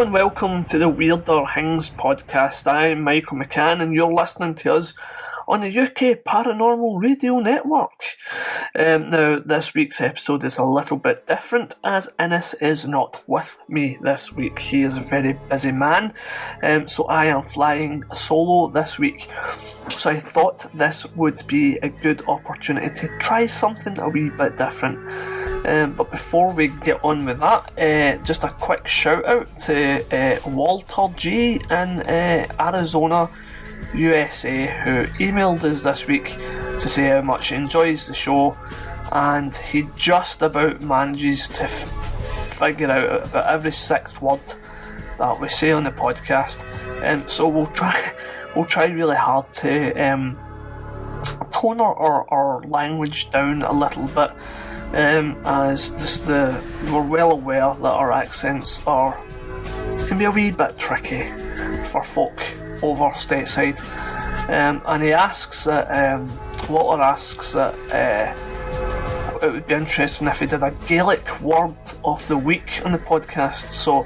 Hello and welcome to the Weirder Hings podcast. I'm Michael McCann and you're listening to us on the UK Paranormal Radio Network. Now, this week's episode is a little bit different as Innes is not with me this week. He is a very busy man, so I am flying solo this week. So I thought this would be a good opportunity to try something a wee bit different. But before we get on with that, just a quick shout out to Walter G in Arizona, USA, who emailed us this week to say how much he enjoys the show, and he just about manages to figure out about every sixth word that we say on the podcast. So we'll try really hard to tone our language down a little bit. As we're well aware that our accents can be a wee bit tricky for folk over stateside, and he asks that Walter asks that it would be interesting if he did a Gaelic word of the week on the podcast. So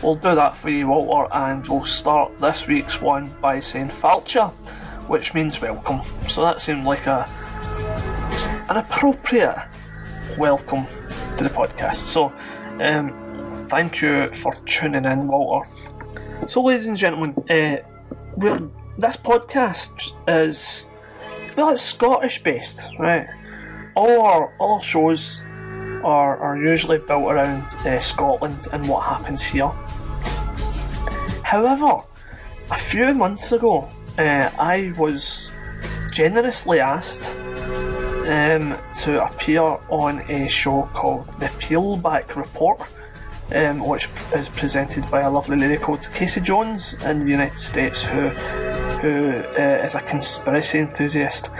we'll do that for you, Walter, and we'll start this week's one by saying Falcha, which means welcome. So that seemed like an appropriate welcome to the podcast. So thank you for tuning in, Walter. So ladies and gentlemen, this podcast is, well, it's Scottish based, right? All our shows are usually built around Scotland and what happens here. However, a few months ago I was generously asked to appear on a show called The Peelback Report, which is presented by a lovely lady called Casey Jones in the United States, who is a conspiracy enthusiast.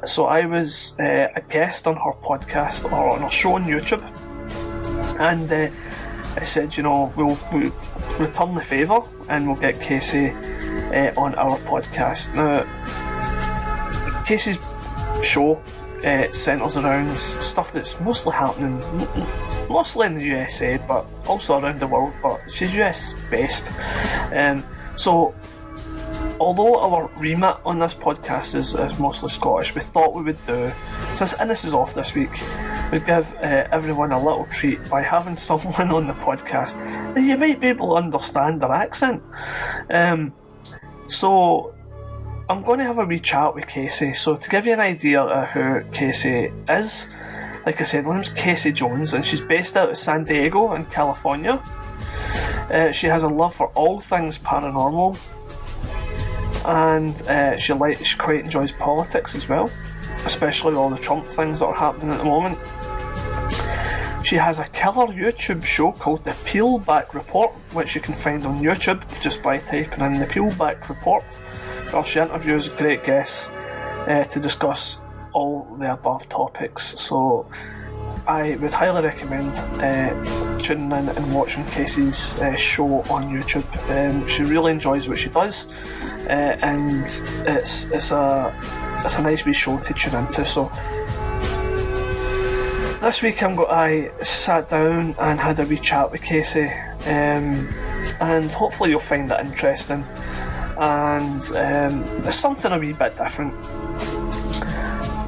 So I was a guest on her podcast, or on her show on YouTube, and I said, we'll return the favour and we'll get Casey on our podcast. Now, Casey's show centres around stuff that's mostly happening, mostly in the USA, but also around the world, but she's US based. So although our remit on this podcast is mostly Scottish, we thought we would do, since Innes is off this week, we'd give everyone a little treat by having someone on the podcast that you might be able to understand their accent. So I'm going to have a wee chat with Casey. So to give you an idea of who Casey is, like I said, her name's Casey Jones and she's based out of San Diego in California. She has a love for all things paranormal, and she quite enjoys politics as well, especially all the Trump things that are happening at the moment. She has a killer YouTube show called The Peelback Report, which you can find on YouTube just by typing in The Peelback Report, where she interviews great guests to discuss all the above topics. So I would highly recommend tuning in and watching Casey's show on YouTube. She really enjoys what she does, and it's a nice wee show to tune into. So this week I sat down and had a wee chat with Casey, and hopefully you'll find it interesting, and it's something a wee bit different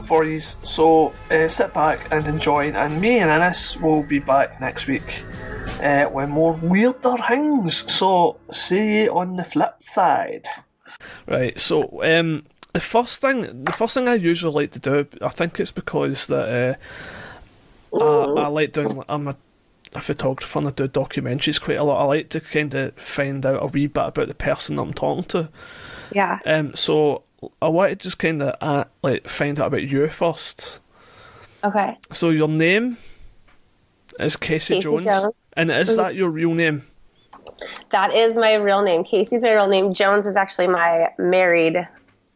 for you. So sit back and enjoy, and me and Innes will be back next week with more Weirder Hings. So see you on the flip side. Right, so the first thing I usually like to do, I think it's because that I like doing, I'm a photographer and I do documentaries quite a lot. I like to kind of find out a wee bit about the person that I'm talking to. Yeah. So I want to just kind of find out about you first. Okay. So your name is Casey Jones, and is that your real name? That is my real name. Casey's my real name. Jones is actually my married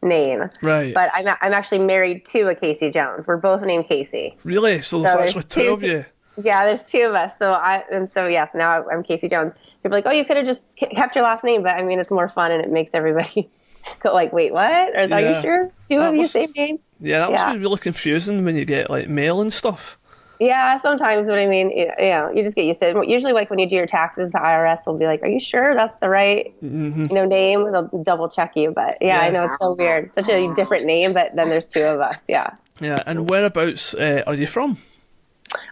name. Right. But I'm actually married to a Casey Jones. We're both named Casey. Really? So there's actually two of you? Yeah, there's two of us. Now I'm Casey Jones. People are like, oh, you could have just kept your last name, but I mean, it's more fun and it makes everybody go like, wait, what? Are you sure? Two of you, same name? Yeah, that must be really confusing when you get like mail and stuff. Yeah, sometimes, but I mean, you just get used to it. Usually, like when you do your taxes, the IRS will be like, "Are you sure that's the right, name?" They'll double check you. But yeah, I Yeah. know it's so weird. Such a different name, but then there's two of us. Yeah. Yeah, and whereabouts are you from?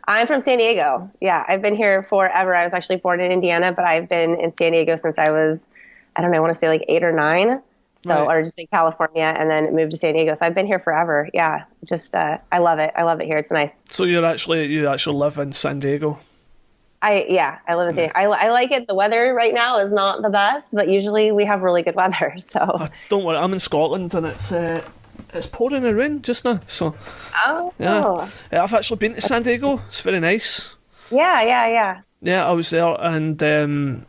I'm from San Diego. Yeah, I've been here forever. I was actually born in Indiana, but I've been in San Diego since I was, I don't know, I want to say like 8 or 9. So, Right. or just in California and then moved to San Diego. So I've been here forever. Yeah, just I love it. I love it here. It's nice. So you actually live in San Diego. I live in San Diego. I like it. The weather right now is not the best, but usually we have really good weather. So, Don't worry, I'm in Scotland and it's pouring a rain just now. So yeah, I've actually been to San Diego. It's very nice. Yeah. Yeah, I was there, and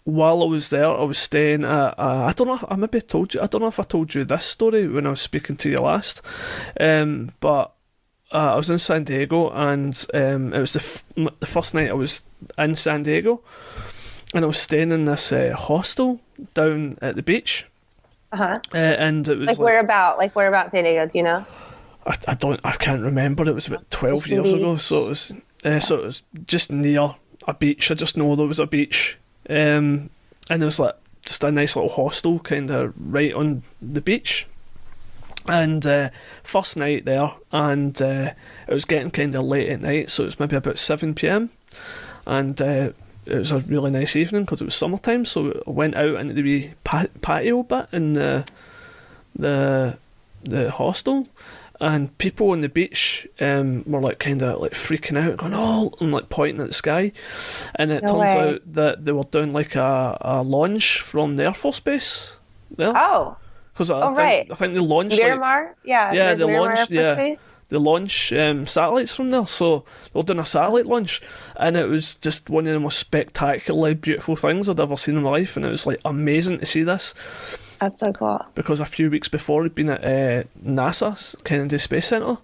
while I was there, I was staying at. I don't know. I maybe told you. I don't know if I told you this story when I was speaking to you last. But I was in San Diego, and it was the first night I was in San Diego, and I was staying in this hostel down at the beach. And it was like whereabout? Like whereabout in San Diego? Do you know? I can't remember. It was about 12 years ago, so it was just near a beach. I just know there was a beach, and it was like just a nice little hostel, kind of right on the beach. And first night there, and it was getting kind of late at night, so it was maybe about 7 p.m. And it was a really nice evening because it was summertime. So I went out into the wee patio bit in the hostel, and people on the beach were like kind of like freaking out, going "oh," and like pointing at the sky. And it turns out that they were doing like a launch from the Air Force Base there. Oh. Because I think they launched Miramar, they launch satellites from there, so they were doing a satellite launch, and it was just one of the most spectacularly beautiful things I'd ever seen in my life, and it was like amazing to see this. That's so cool. Because a few weeks before I'd been at NASA's Kennedy Space Center,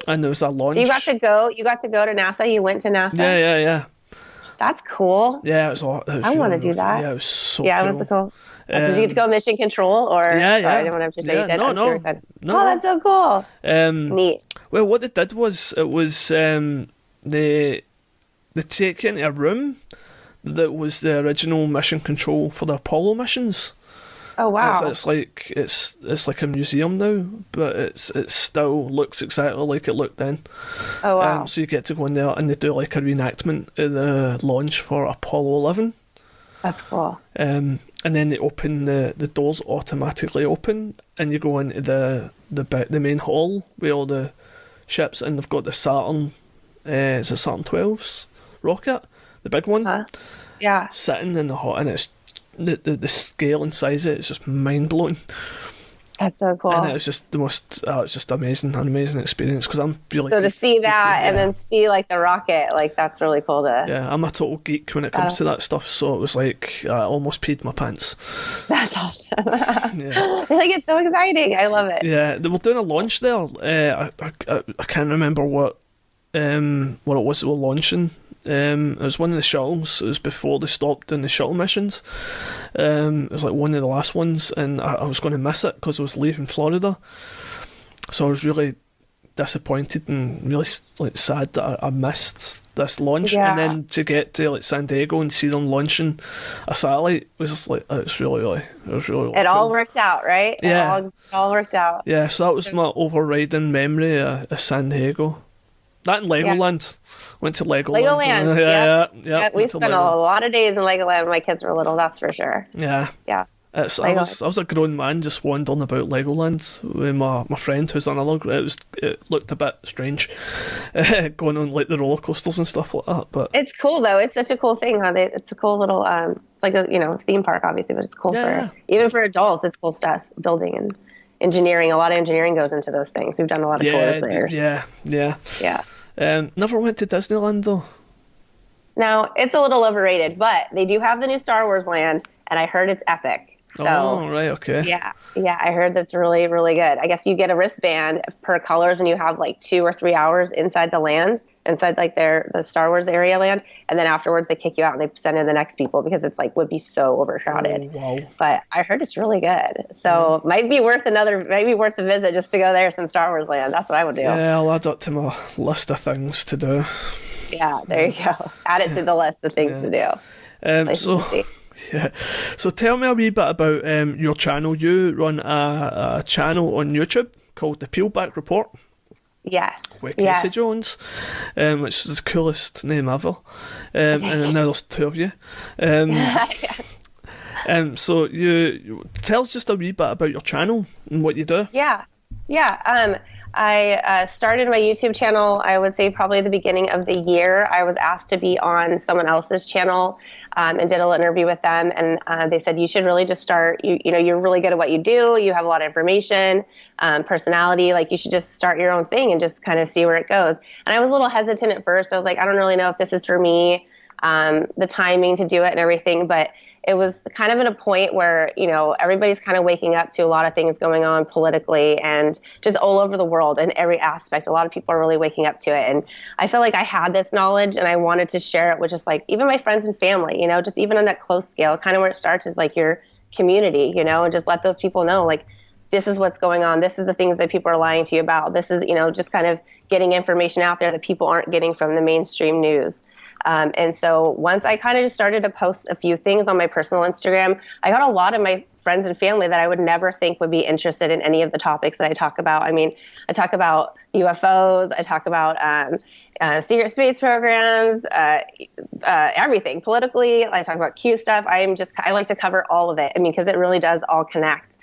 and there was a launch. You got to go to NASA. You went to NASA. Yeah. That's cool. Yeah, it was I want to do that. Yeah, it was so cool. It was cool. Did you get to go mission control or? Yeah. Sorry, I didn't want to say you did. No. Oh, that's so cool. Neat. Well, what they did was they take you into a room that was the original mission control for the Apollo missions. Oh wow! It's like a museum now, but it still looks exactly like it looked then. Oh wow! So you get to go in there and they do like a reenactment of the launch for Apollo 11. That's cool. And then they open the doors automatically open, and you go into the main hall with all the ships, and they've got the Saturn. It's a Saturn 12's rocket, the big one. Yeah. Sitting in the hot, and it's the scale and size of it is just mind blowing. That's so cool. And it was just the most, it's just an amazing experience, because I'm really so to see that and then see like the rocket, like that's really cool to. Yeah, I'm a total geek when it comes to that stuff, so it was like I almost peed my pants. That's awesome. Yeah. Like it's so exciting. I love it. Yeah, they were doing a launch there. I can't remember what it was they were launching. It was one of the shuttles. It was before they stopped doing the shuttle missions. It was like one of the last ones, and I was going to miss it because I was leaving Florida. So I was really disappointed and really like sad that I missed this launch. Yeah. And then to get to like San Diego and see them launching a satellite was just like it was really it cool. all worked out, right? Yeah, it all worked out. Yeah, so that was my overriding memory of San Diego. That and Legoland. Went to Legoland. Yeah. We spent a lot of days in Legoland when my kids were little, that's for sure. Yeah. I was a grown man just wandering about Legoland with my friend who's another. It looked a bit strange going on like the roller coasters and stuff like that. But it's cool though. It's such a cool thing. It's a cool little. It's like a theme park obviously, but it's cool even for adults. It's cool stuff. Building and engineering. A lot of engineering goes into those things. We've done a lot of tours there. Yeah. Never went to Disneyland though. No, it's a little overrated, but they do have the new Star Wars land, and I heard it's epic. So, right, okay. yeah, I heard that's really, really good. I guess you get a wristband per colors, and you have like 2 or 3 hours inside the land, inside like the Star Wars area land, and then afterwards they kick you out and they send in the next people because it's like would be so overcrowded. Oh, wow. But I heard it's really good, so might be worth the visit just to go there since Star Wars land. That's what I would do. Yeah, I'll add that to my list of things to do. Yeah, there you go. Add it to the list of things to do. Yeah. So tell me a wee bit about your channel. You run a channel on YouTube called The Peelback Report. Yes. With Casey Jones, which is the coolest name ever. And now there's 2 of you. So you tell us just a wee bit about your channel and what you do. Yeah. I started my YouTube channel, I would say probably the beginning of the year. I was asked to be on someone else's channel and did a little interview with them. And they said, you should really just start, you're really good at what you do. You have a lot of information, personality. Like you should just start your own thing and just kind of see where it goes. And I was a little hesitant at first. I was like, I don't really know if this is for me, the timing to do it and everything. But it was kind of at a point where, everybody's kind of waking up to a lot of things going on politically and just all over the world in every aspect. A lot of people are really waking up to it. And I felt like I had this knowledge and I wanted to share it with just like even my friends and family, just even on that close scale, kind of where it starts is like your community, and just let those people know, like, this is what's going on. This is the things that people are lying to you about. This is, just kind of getting information out there that people aren't getting from the mainstream news. And so once I kind of just started to post a few things on my personal Instagram, I got a lot of my friends and family that I would never think would be interested in any of the topics that I talk about. I mean, I talk about UFOs, I talk about secret space programs, everything politically. I talk about Q stuff. I like to cover all of it. I mean, because it really does all connect.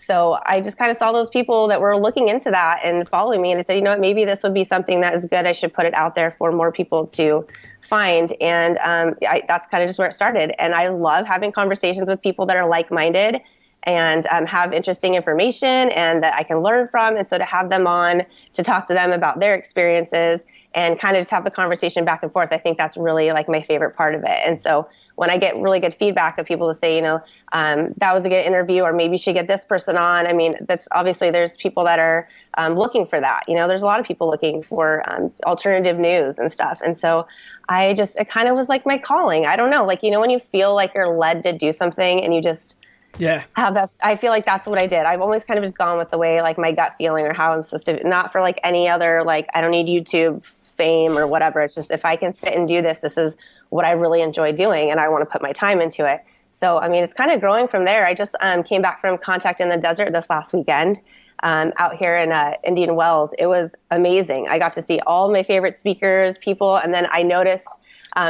So I just kind of saw those people that were looking into that and following me. And I said, maybe this would be something that is good. I should put it out there for more people to find. And that's kind of just where it started. And I love having conversations with people that are like-minded and have interesting information and that I can learn from. And so to have them on to talk to them about their experiences and kind of just have the conversation back and forth, I think that's really like my favorite part of it. And so when I get really good feedback of people to say, that was a good interview, or maybe you should get this person on. I mean, that's obviously there's people that are looking for that. There's a lot of people looking for alternative news and stuff. And so it kind of was like my calling. I don't know, like, when you feel like you're led to do something and you just have that, I feel like that's what I did. I've always kind of just gone with the way, like my gut feeling or how I'm supposed to, not for like any other, like, I don't need YouTube fame or whatever. It's just, if I can sit and do this, this is what I really enjoy doing and I want to put my time into it. So, I mean, it's kind of growing from there. I just came back from Contact in the Desert this last weekend out here in Indian Wells. It was amazing. I got to see all my favorite speakers, people, and then I noticed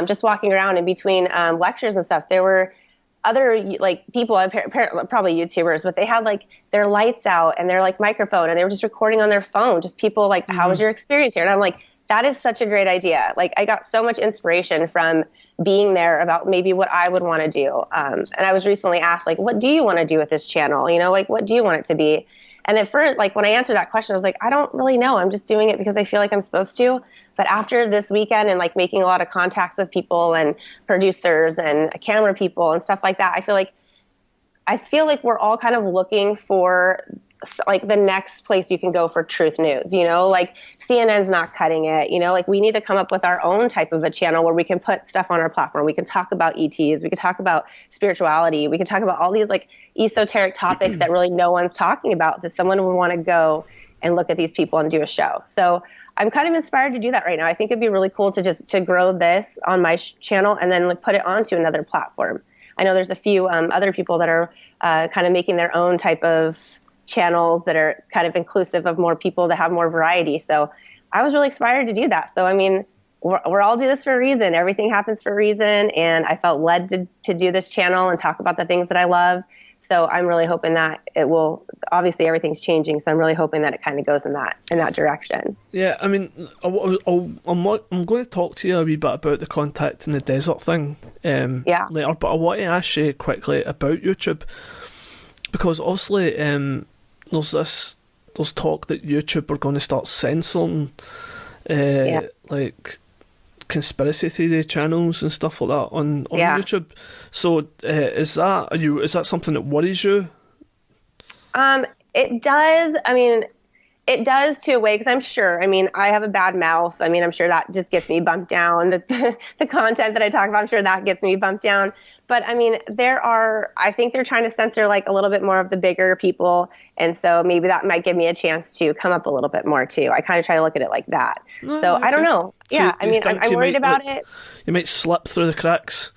just walking around in between lectures and stuff, there were other like people, probably YouTubers, but they had like their lights out and their like microphone and they were just recording on their phone. Just people like, how was your experience here? And I'm like, that is such a great idea. Like I got so much inspiration from being there about maybe what I would want to do. And I was recently asked, like, what do you want to do with this channel? Like, what do you want it to be? And at first, like when I answered that question, I was like, I don't really know. I'm just doing it because I feel like I'm supposed to. But after this weekend and like making a lot of contacts with people and producers and camera people and stuff like that, I feel like we're all kind of looking for like the next place you can go for truth news, like CNN's not cutting it, like we need to come up with our own type of a channel where we can put stuff on our platform. We can talk about ETs, we can talk about spirituality, we can talk about all these like esoteric topics that really no one's talking about, that someone would want to go and look at these people and do a show. So I'm kind of inspired to do that right now. I think it'd be really cool to grow this on my channel and then like put it onto another platform. I know there's a few other people that are kind of making their own type of channels that are kind of inclusive of more people that have more variety. So I was really inspired to do that. So, I mean, we're all do this for a reason. Everything happens for a reason. And I felt led to do this channel and talk about the things that I love. So I'm really hoping that it will, obviously everything's changing. So I'm really hoping that it kind of goes in that direction. Yeah. I mean, I'm going to talk to you a wee bit about the Contact in the Desert thing later, but I want to ask you quickly about YouTube, because obviously there's talk that YouTube are going to start censoring like conspiracy theory channels and stuff like that on YouTube. So is that something that worries you? It does. I mean, it does to a way, because I'm sure, I mean, I have a bad mouth. I mean, I'm sure that just gets me bumped down. The content that I talk about, I'm sure that gets me bumped down. But I mean, I think they're trying to censor like a little bit more of the bigger people. And so maybe that might give me a chance to come up a little bit more too. I kind of try to look at it like that. So okay. I don't know. Yeah. I mean, I'm worried about it. You might slip through the cracks.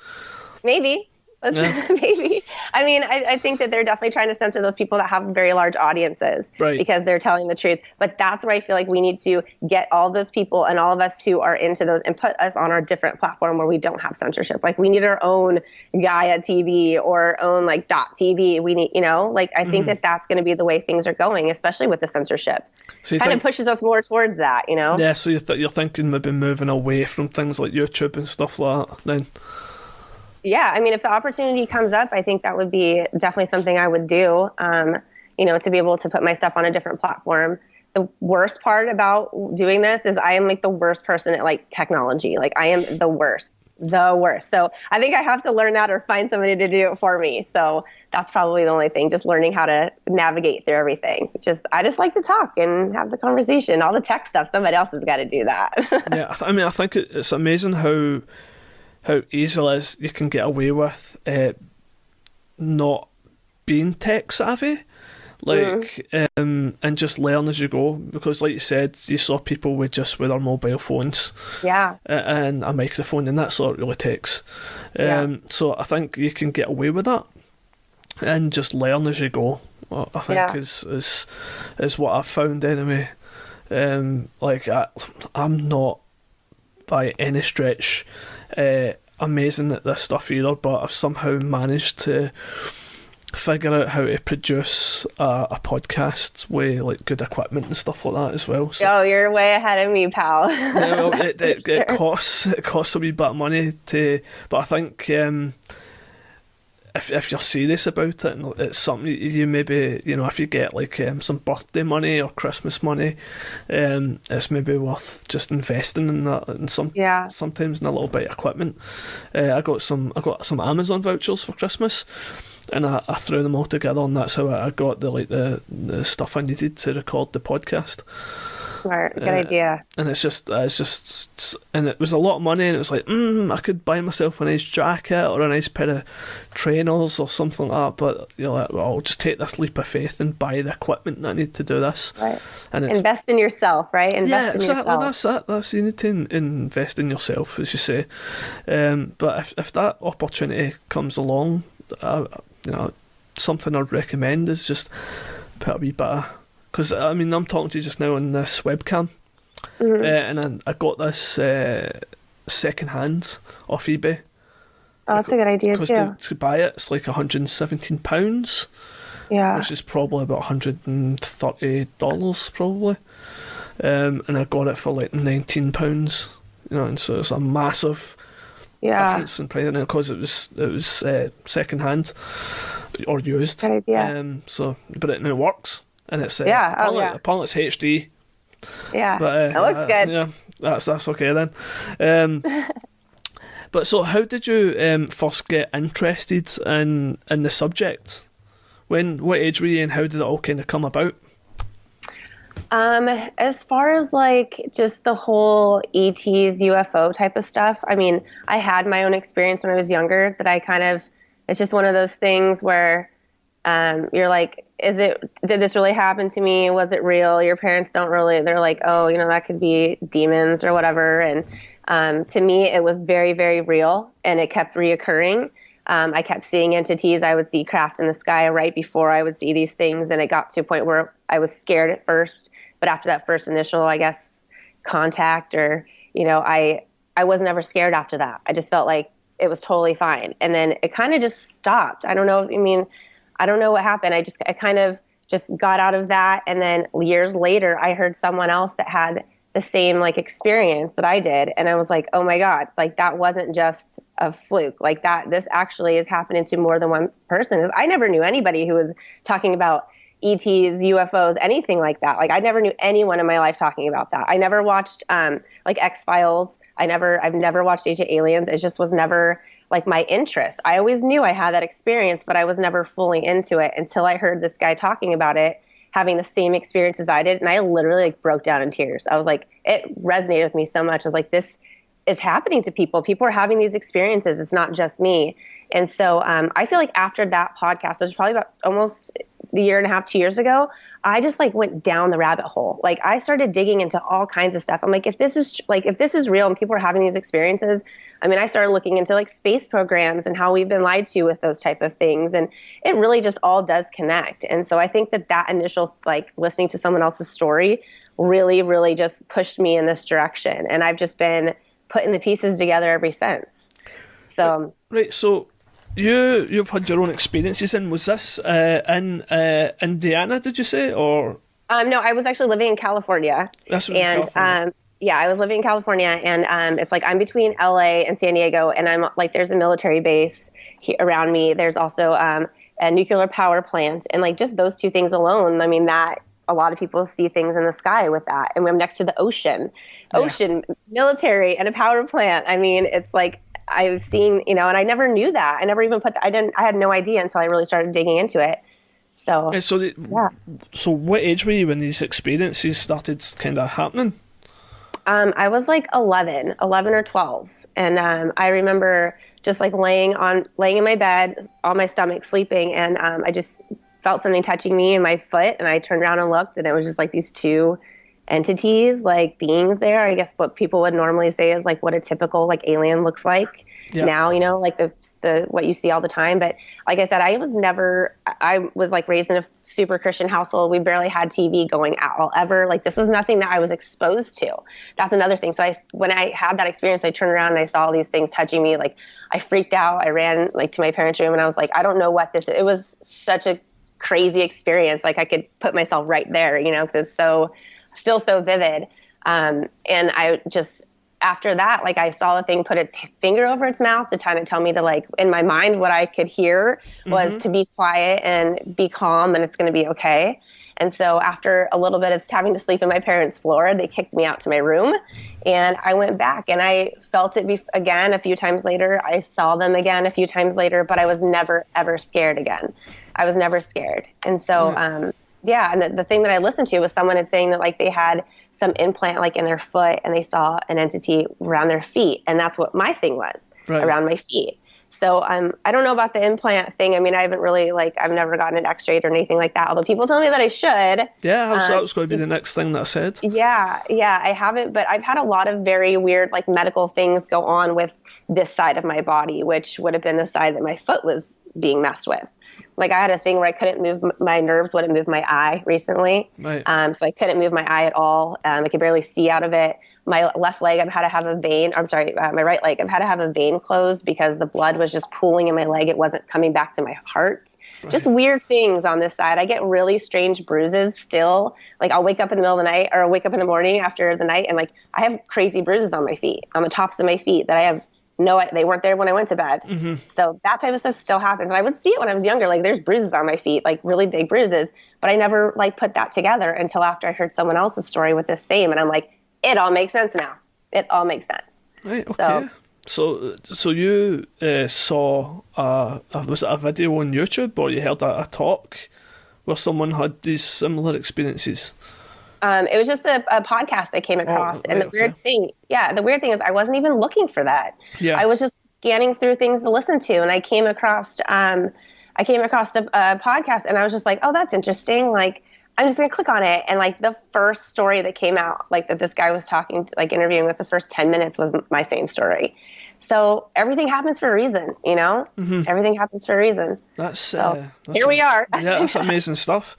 Maybe. Yeah. Maybe. I mean, I think that they're definitely trying to censor those people that have very large audiences, right, because they're telling the truth. But that's where I feel like we need to get all those people and all of us who are into those and put us on our different platform where we don't have censorship. Like we need our own Gaia TV or our own like .tv. We need, like I think that that's going to be the way things are going, especially with the censorship. So kind of pushes us more towards that, Yeah, so you're thinking maybe moving away from things like YouTube and stuff like that then? Yeah, I mean, if the opportunity comes up, I think that would be definitely something I would do, to be able to put my stuff on a different platform. The worst part about doing this is I am like the worst person at like technology. Like I am the worst. So I think I have to learn that or find somebody to do it for me. So that's probably the only thing, just learning how to navigate through everything. I just like to talk and have the conversation. All the tech stuff, somebody else has got to do that. Yeah, I mean, I think it's amazing how easy it is you can get away with not being tech savvy, and just learn as you go. Because, like you said, you saw people with their mobile phones, and a microphone, and that's all it really takes. So I think you can get away with that and just learn as you go. I think is what I've found anyway. I'm not by any stretch amazing at this stuff either, but I've somehow managed to figure out how to produce a podcast with like good equipment and stuff like that as well. So, you're way ahead of me, pal. It costs a wee bit of money but I think if you're serious about it, and it's something you maybe, if you get like some birthday money or Christmas money, it's maybe worth just investing in that, and sometimes in a little bit of equipment. I got some Amazon vouchers for Christmas, and I threw them all together, and that's how I got the stuff I needed to record the podcast. Smart, good idea. And it's just, and it was a lot of money, and it was like, I could buy myself a nice jacket or a nice pair of trainers or something like that, but I'll just take this leap of faith and buy the equipment that I need to do this. Right. And invest in yourself, right? Invest in yourself. That's it. You need to invest in yourself, as you say. But if that opportunity comes along, something I'd recommend is just put a wee bit of. Because, I mean, I'm talking to you just now on this webcam, and I got this second-hand off eBay. Oh, that's a good idea, too. Because to buy it, it's like £117, which is probably about $130, probably. And I got it for like £19, and so it's a massive difference in price. And because it was second-hand or used. Good idea. But it now works. And it's apparently it's HD. Yeah, but it looks good. Yeah, that's okay then. But so, how did you first get interested in the subject? What age were you, and how did it all kind of come about? As far as like just the whole ETs, UFO type of stuff, I mean, I had my own experience when I was younger. It's just one of those things where. You're like, did this really happen to me? Was it real? Your parents they're like, oh, that could be demons or whatever. And to me, it was very, very real, and it kept reoccurring. I kept seeing entities. I would see craft in the sky right before I would see these things, and it got to a point where I was scared at first. But after that first initial, I guess, contact or, I was never scared after that. I just felt like it was totally fine. And then it kind of just stopped. I don't know what happened. I kind of just got out of that. And then years later, I heard someone else that had the same like experience that I did. And I was like, oh my God, like that wasn't just a fluke. Like this actually is happening to more than one person. I never knew anybody who was talking about ETs, UFOs, anything like that. Like I never knew anyone in my life talking about that. I never watched like X-Files. I've never watched Ancient Aliens. It just was never like my interest. I always knew I had that experience, but I was never fully into it until I heard this guy talking about it, having the same experience as I did. And I literally like broke down in tears. I was like, it resonated with me so much. I was like, this is happening to people. People are having these experiences. It's not just me. And so I feel like after that podcast, which was probably about almost a year and a half, 2 years ago, I just like went down the rabbit hole. Like I started digging into all kinds of stuff. I'm like, if this is real and people are having these experiences, I mean, I started looking into like space programs and how we've been lied to with those type of things. And it really just all does connect. And so I think that initial, like listening to someone else's story really, really just pushed me in this direction. And I've just been putting the pieces together ever since. So right, so you've had your own experiences, and was this in Indiana? Did you say, or? No, I was actually living in California. That's in California. Yeah, I was living in California, and it's like I'm between LA and San Diego, and I'm like there's a military base around me. There's also a nuclear power plant, and like just those two things alone, I mean that. A lot of people see things in the sky with that. And I'm next to the ocean, military, and a power plant. I mean, it's like I've seen, and I never knew that. I never even I had no idea until I really started digging into it. So, So what age were you when these experiences started kind of happening? I was like 11 or 12. And I remember just like laying in my bed on my stomach, sleeping. And I just felt something touching me in my foot, and I turned around and looked, and it was just like these two entities, like beings there. I guess what people would normally say is like what a typical like alien looks like now, like the what you see all the time. But like I said, I was like raised in a super Christian household. We barely had TV going at all ever. Like this was nothing that I was exposed to. That's another thing. So when I had that experience, I turned around and I saw all these things touching me. Like I freaked out. I ran like to my parents' room, and I was like, I don't know what this is. It was such a crazy experience. Like I could put myself right there, because it's still so vivid. And I just, after that, like I saw the thing put its finger over its mouth to kind of tell me to like, in my mind, what I could hear was to be quiet and be calm, and it's going to be okay. And so after a little bit of having to sleep in my parents' floor, they kicked me out to my room, and I went back and I felt it again a few times later. I saw them again a few times later, but I was never, ever scared again. I was never scared. And so, and the thing that I listened to was someone had saying that like they had some implant like in their foot, and they saw an entity around their feet. And that's what my thing was, around my feet. So I don't know about the implant thing. I mean, I haven't really I've never gotten it x-rayed or anything like that, although people tell me that I should. Yeah, that was going to be the next thing that I said. Yeah, I haven't, but I've had a lot of very weird like medical things go on with this side of my body, which would have been the side that my foot was being messed with. Like I had a thing where I couldn't move, my nerves wouldn't move my eye recently. Right. So I couldn't move my eye at all. I could barely see out of it. My left leg, I've had to have my right leg, I've had to have a vein closed because the blood was just pooling in my leg. It wasn't coming back to my heart. Right. Just weird things on this side. I get really strange bruises still. Like I'll wake up in the middle of the night, or I'll wake up in the morning after the night, and like I have crazy bruises on my feet, on the tops of my feet that I have they weren't there when I went to bed. Mm-hmm. So that type of stuff still happens. And I would see it when I was younger. Like there's bruises on my feet, like really big bruises, but I never like put that together until after I heard someone else's story with the same. And I'm like, it all makes sense now. It all makes sense. Right. Okay. So you saw was it a video on YouTube, or you heard a talk where someone had these similar experiences? It was just a podcast I came across. And the weird thing is I wasn't even looking for that. Yeah. I was just scanning through things to listen to, and I came across a podcast, and I was just like, oh, that's interesting. Like, I'm just going to click on it. And like the first story that came out, like that this guy was interviewing with, the first 10 minutes was my same story. So everything happens for a reason, Mm-hmm. Everything happens for a reason. That's here we are. Yeah, that's amazing stuff.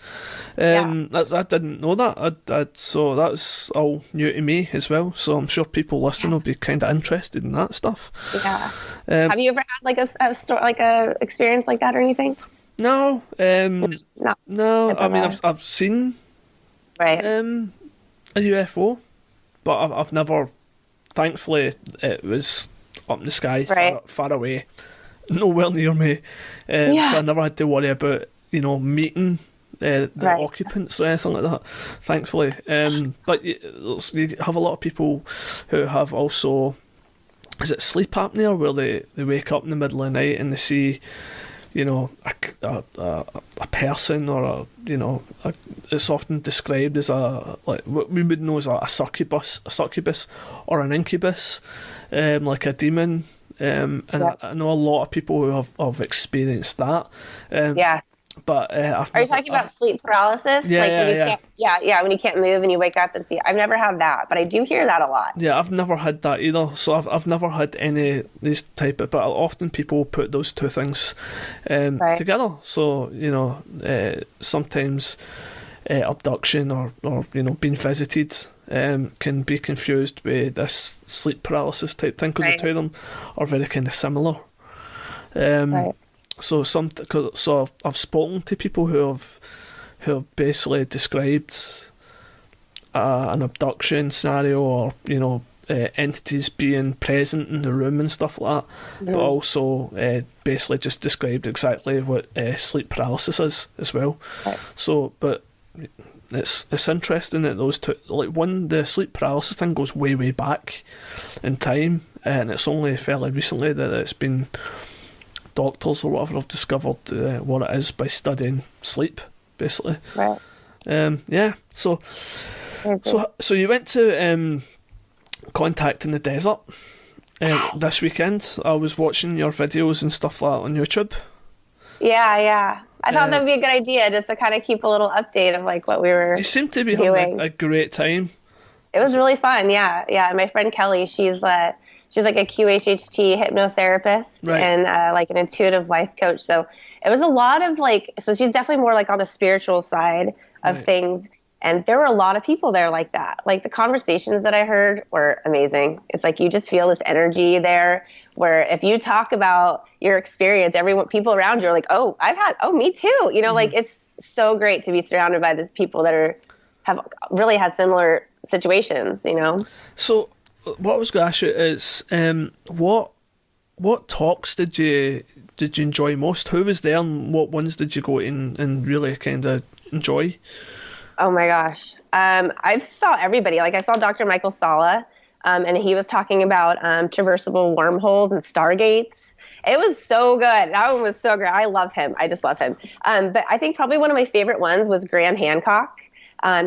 I didn't know that. So that's all new to me as well. So I'm sure people listening will be kind of interested in that stuff. Yeah. Have you ever had like a story, like a experience like that or anything? No. No. I mean, I've seen a UFO, but I've never. Thankfully, it was up in the sky, far away, nowhere near me. So I never had to worry about meeting the occupants or anything like that. Thankfully, but you have a lot of people who have also is it sleep apnea, where they wake up in the middle of the night and they see, you know, a person, or it's often described as like what we would know as a succubus or an incubus, like a demon. And I know a lot of people who have experienced that. Yes. But are you talking about sleep paralysis? When you can't move and you wake up and see. I've never had that, but I do hear that a lot. Yeah, I've never had that either. So I've never had any of these type of. But often people put those two things together. So sometimes abduction or being visited can be confused with this sleep paralysis type thing, because the two of them are very kind of similar. So I've spoken to people who have basically described an abduction scenario, or entities being present in the room and stuff like that, but also basically just described exactly what sleep paralysis is as well. So, but it's interesting that those two, like the sleep paralysis thing goes way back in time, and it's only fairly recently that it's been doctors or whatever have discovered what it is by studying sleep, basically. Right. So you went to Contact in the Desert this weekend. I was watching your videos and stuff like that on YouTube. Yeah. I thought that would be a good idea, just to kind of keep a little update of like what we were. You seem to be doing. having a great time. It was really fun. Yeah. My friend Kelly, she's like a QHHT hypnotherapist and like an intuitive life coach. So it was a lot of so she's definitely more like on the spiritual side of things. And there were a lot of people there like that. Like the conversations that I heard were amazing. It's like you just feel this energy there, where if you talk about your experience, people around you are like, me too. Like it's so great to be surrounded by these people that have really had similar situations, So what I was going to ask you is, what talks did you enjoy most? Who was there, and what ones did you go in and really kind of enjoy? Oh my gosh. I saw everybody. Like I saw Dr. Michael Salla, and he was talking about traversable wormholes and stargates. It was so good. That one was so great. I love him. I just love him. But I think probably one of my favorite ones was Graham Hancock.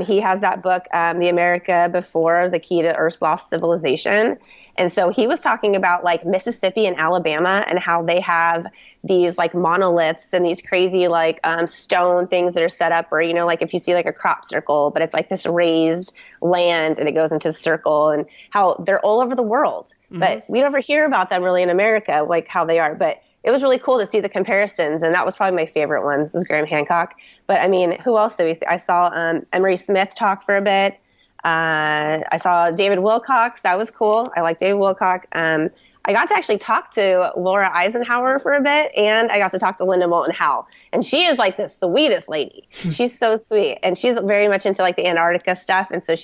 He has that book, The America Before, The Key to Earth's Lost Civilization. And so he was talking about like Mississippi and Alabama, and how they have these like monoliths and these crazy like stone things that are set up, or, like if you see like a crop circle, but it's like this raised land and it goes into a circle, and how they're all over the world. Mm-hmm. But we never hear about them really in America, like how they are. But it was really cool to see the comparisons, and that was probably my favorite one, was Graham Hancock. But I mean, who else did we see? I saw Emery Smith talk for a bit. I saw David Wilcox. That was cool. I like David Wilcox. I got to actually talk to Laura Eisenhower for a bit, and I got to talk to Linda Moulton Howe. And she is like the sweetest lady. She's so sweet. And she's very much into like the Antarctica stuff. And so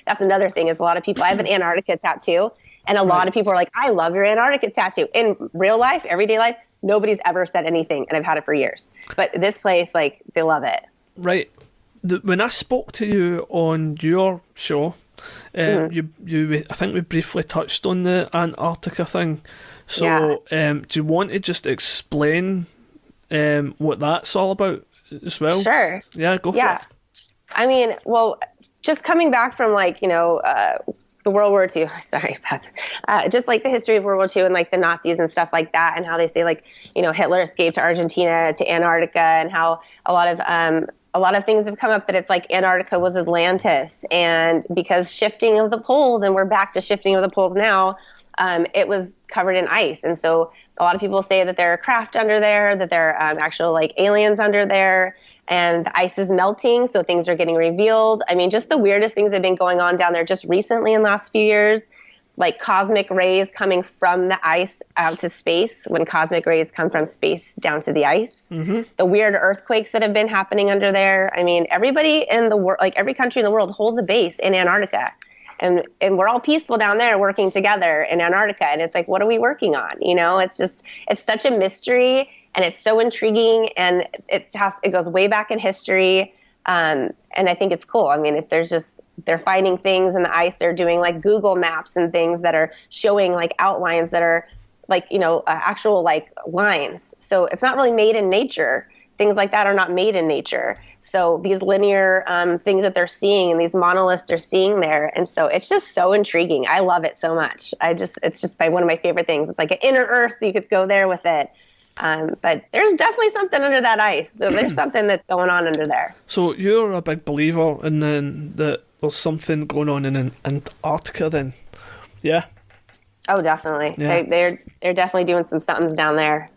that's another thing, is a lot of people, I have an Antarctica tattoo, and a lot of people are like, I love your Antarctica tattoo. In real life, everyday life, nobody's ever said anything, and I've had it for years. But this place, like, they love it. Right. When I spoke to you on your show, you I think we briefly touched on the Antarctica thing. So do you want to just explain what that's all about as well? Sure. Yeah, go for it. I mean, well, just coming back from the World War II, sorry, Beth, just like the history of World War II and like the Nazis and stuff like that, and how they say Hitler escaped to Argentina, to Antarctica, and how a lot of things have come up that it's like Antarctica was Atlantis, and because shifting of the poles, and we're back to shifting of the poles now, it was covered in ice. And so a lot of people say that there are craft under there, that there are actual like aliens under there, and the ice is melting, so things are getting revealed. I mean, just the weirdest things have been going on down there just recently in the last few years, like cosmic rays coming from the ice out to space, when cosmic rays come from space down to the ice. Mm-hmm. The weird earthquakes that have been happening under there. I mean, everybody in the world, like every country in the world, holds a base in Antarctica. And we're all peaceful down there working together in Antarctica. And it's like, what are we working on? It's such a mystery, and it's so intriguing, and it goes way back in history. And I think it's cool. I mean, they're finding things in the ice. They're doing like Google Maps and things that are showing like outlines that are like, actual like lines. So it's not really made in nature. Things like that are not made in nature. So these linear things that they're seeing and these monoliths they're seeing there. And so it's just so intriguing. I love it so much. It's just one of my favorite things. It's like an inner earth. You could go there with it. But there's definitely something under that ice. There's something that's going on under there. So you're a big believer in then that there's something going on in Antarctica then? Yeah? Oh, definitely. Yeah. They're definitely doing somethings down there.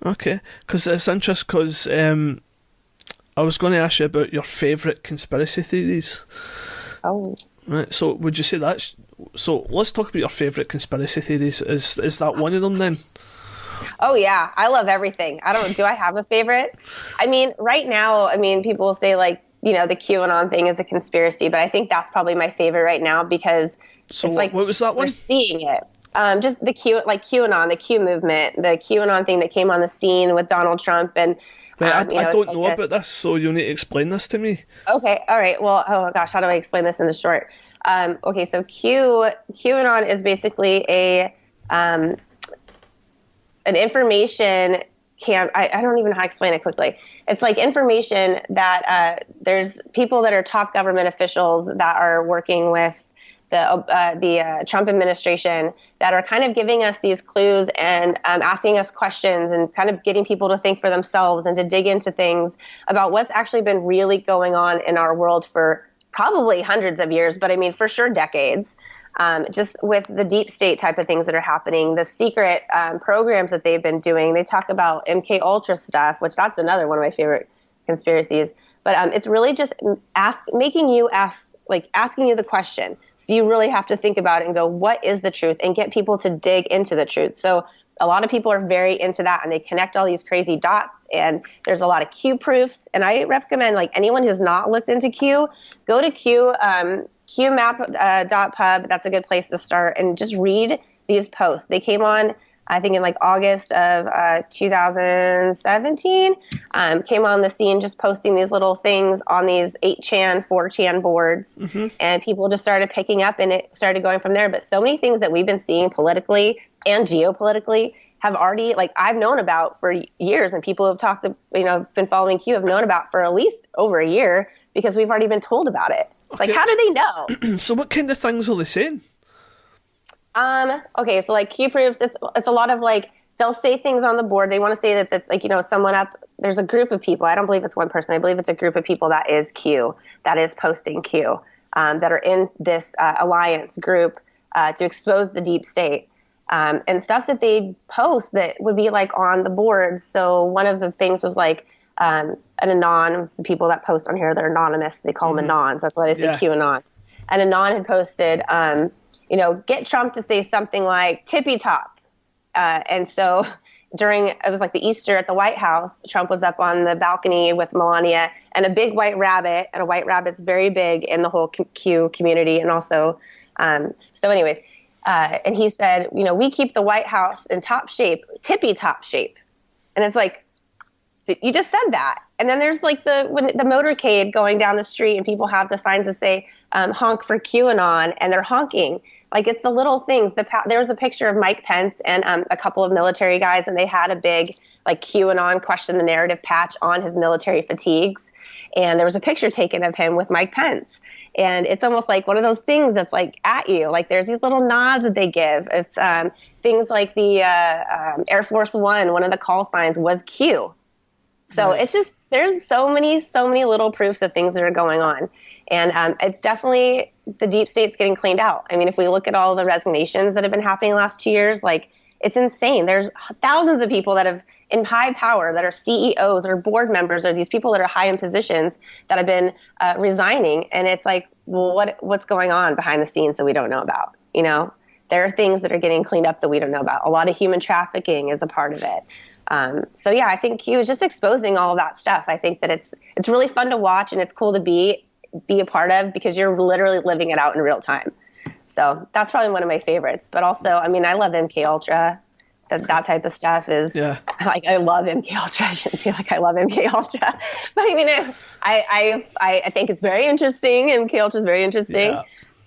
Okay. Because it's interesting because I was going to ask you about your favourite conspiracy theories. Oh. Right, so would you say that's... So let's talk about your favourite conspiracy theories. Is that one of them then? Oh, yeah. I love everything. Do I have a favorite? I mean, right now, people say like, the QAnon thing is a conspiracy, but I think that's probably my favorite right now because so it's like what was that one? We're seeing it. Just the QAnon, the Q movement, the QAnon thing that came on the scene with Donald Trump. And Wait, I don't know about this, so you'll need to explain this to me. Okay, all right. Well, oh gosh, how do I explain this in the short? Okay, so QAnon is basically an information camp. I don't even know how to explain it quickly. It's like information that there's people that are top government officials that are working with the Trump administration that are kind of giving us these clues and asking us questions and kind of getting people to think for themselves and to dig into things about what's actually been really going on in our world for probably hundreds of years, but I mean, for sure, decades. Just with the deep state type of things that are happening, the secret programs that they've been doing. They talk about MK Ultra stuff, which that's another one of my favorite conspiracies. But it's really just asking you the question. So you really have to think about it and go, what is the truth? And get people to dig into the truth. So a lot of people are very into that and they connect all these crazy dots and there's a lot of Q proofs. And I recommend like anyone who's not looked into Q, go to Q, qmap.pub. That's a good place to start and just read these posts. They came on, I think in like August of 2017, came on the scene just posting these little things on these 8chan, 4chan boards. Mm-hmm. And people just started picking up and it started going from there. But so many things that we've been seeing politically and geopolitically have already, like I've known about for years and people have talked to, been following Q have known about for at least over a year because we've already been told about it. Okay. Like, how do they know? So what kind of things are they saying? Okay, so like Q proofs, it's a lot of like, they'll say things on the board. They want to say that that's like, someone up, there's a group of people. I don't believe it's one person. I believe it's a group of people that is Q, that is posting Q, that are in this alliance group to expose the deep state. And stuff that they post that would be like on the board. So one of the things was like an anon, it's the people that post on here, they're anonymous. They call them anons. That's why they say QAnon. And anon had posted, get Trump to say something like tippy top. And so it was like the Easter at the White House, Trump was up on the balcony with Melania and a big white rabbit, and a white rabbit's very big in the whole Q community. And also, so anyways, and he said, we keep the White House in top shape, tippy top shape. And it's like, you just said that. And then there's like the motorcade going down the street and people have the signs that say honk for QAnon and they're honking. Like it's the little things. There was a picture of Mike Pence and a couple of military guys and they had a big like QAnon question the narrative patch on his military fatigues. And there was a picture taken of him with Mike Pence. And it's almost like one of those things that's like at you. Like there's these little nods that they give. It's things like the Air Force One, one of the call signs was Q. So It's just, there's so many little proofs of things that are going on. And it's definitely, the deep state's getting cleaned out. I mean, if we look at all the resignations that have been happening the last 2 years, like it's insane. There's thousands of people that have in high power that are CEOs or board members or these people that are high in positions that have been resigning. And it's like, well, what's going on behind the scenes that we don't know about? There are things that are getting cleaned up that we don't know about. A lot of human trafficking is a part of it. So yeah, I think Q is just exposing all of that stuff. I think that it's really fun to watch and it's cool to be a part of because you're literally living it out in real time. So that's probably one of my favorites. But also, I mean, I love MK Ultra. that type of stuff is like, I love MK Ultra. I shouldn't feel like I love MK Ultra, but I mean, I think it's very interesting. MK Ultra is very interesting.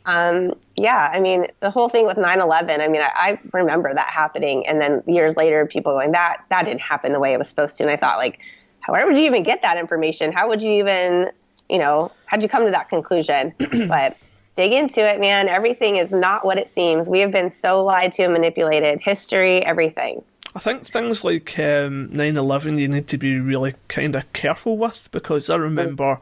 I mean, the whole thing with 9/11, I mean, I remember that happening, and then years later, people going, that didn't happen the way it was supposed to. And I thought, like, where would you even get that information? How would you even, how'd you come to that conclusion? But dig into it, man. Everything is not what it seems. We have been so lied to and manipulated. History, everything. I think things like 9/11 you need to be really kind of careful with, because I remember,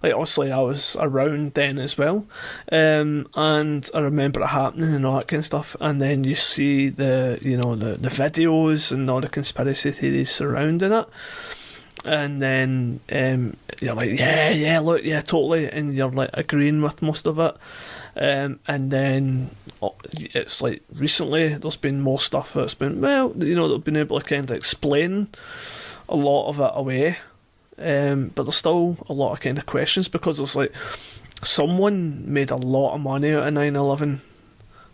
like, obviously I was around then as well, and I remember it happening and all that kind of stuff, and then you see the videos and all the conspiracy theories surrounding it, and then you're like, yeah, totally, and you're like agreeing with most of it. And then it's like recently there's been more stuff that's been, they've been able to kind of explain a lot of it away, but there's still a lot of kind of questions, because it's like someone made a lot of money out of 9/11.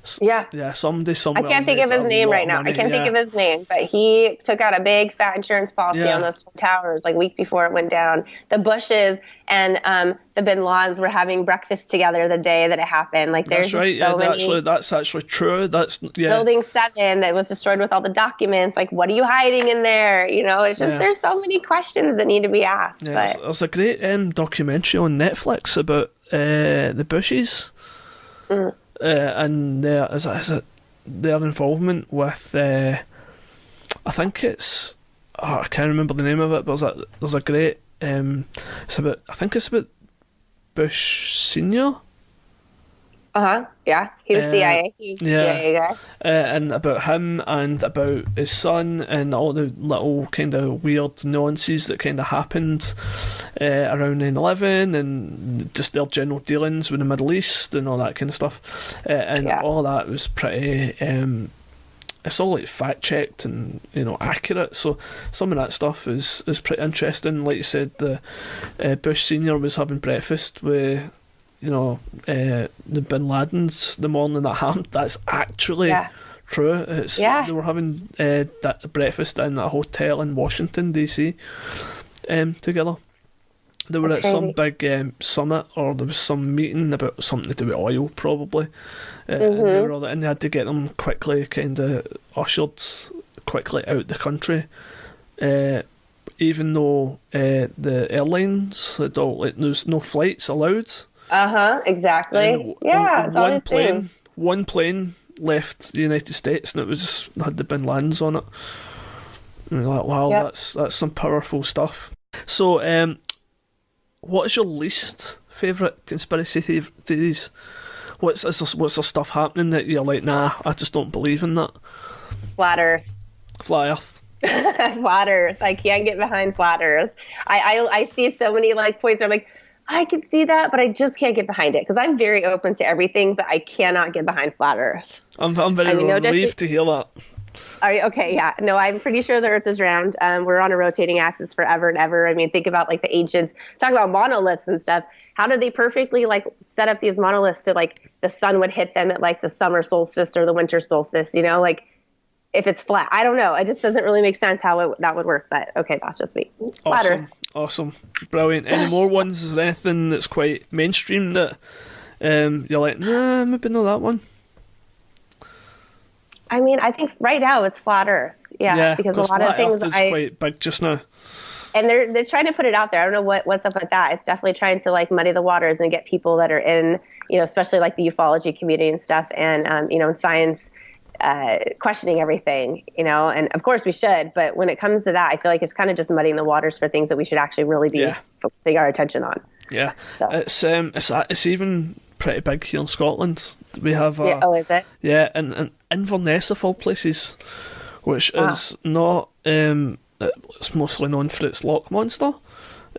Somebody somewhere. I can't think of his name right now. I can't think of his name, but he took out a big fat insurance policy on those towers like a week before it went down. The Bushes and the Bin Ladens were having breakfast together the day that it happened. Like, there's that's right. So many. That's actually true. Building 7 that was destroyed with all the documents. Like, what are you hiding in there? It's just there's so many questions that need to be asked. Yeah, but there's a great documentary on Netflix about the Bushes. And their involvement with I think it's I can't remember the name of it, but there's a great it's about Bush Senior. Yeah, he was CIA. He was the CIA guy. And about him and about his son and all the little kind of weird nuances that kind of happened around 9/11 and just their general dealings with the Middle East and all that kind of stuff. All that was pretty. It's all like fact checked and accurate. So some of that stuff is pretty interesting. Like you said, the Bush Senior was having breakfast with the Bin Ladens the morning that happened. That's actually true. They were having that breakfast in a hotel in Washington DC together. They were at some big summit, or there was some meeting about something to do with oil, probably. And they were all, and they had to get them quickly, kind of ushered quickly out the country. Even though the airlines had all, like, there's no flights allowed. Exactly. And one plane left the United States, and it had the Bin Ladens on it. And you're like, wow, that's some powerful stuff. So, what is your least favourite conspiracy theories? What's the stuff happening that you're like, nah, I just don't believe in that? Flat Earth. Flat Earth. Flat Earth. I can't get behind Flat Earth. I see so many like points where I'm like, I can see that, but I just can't get behind it, because I'm very open to everything, but I cannot get behind Flat Earth. I'm very relieved to hear that. Are you, okay, yeah. No, I'm pretty sure the Earth is round. We're on a rotating axis forever and ever. I mean, think about like the ancients, talk about monoliths and stuff. How did they perfectly like set up these monoliths to like the sun would hit them at like the summer solstice or the winter solstice, like if it's flat? I don't know. It just doesn't really make sense how that would work, but okay, that's just me. Awesome. Brilliant. Any more ones? Is there anything that's quite mainstream that you're like, nah, maybe not that one? I mean, I think right now it's Flat Earth. Yeah, because a lot of things is quite big just now. And they're trying to put it out there. I don't know what's up with that. It's definitely trying to like muddy the waters and get people that are in, especially like the ufology community and stuff, and in science, questioning everything, and of course we should, but when it comes to that, I feel like it's kind of just muddying the waters for things that we should actually really be focusing our attention on. Yeah, so. It's even pretty big here in Scotland. We have is it? Yeah, and Inverness of all places, which is not it's mostly known for its loch monster,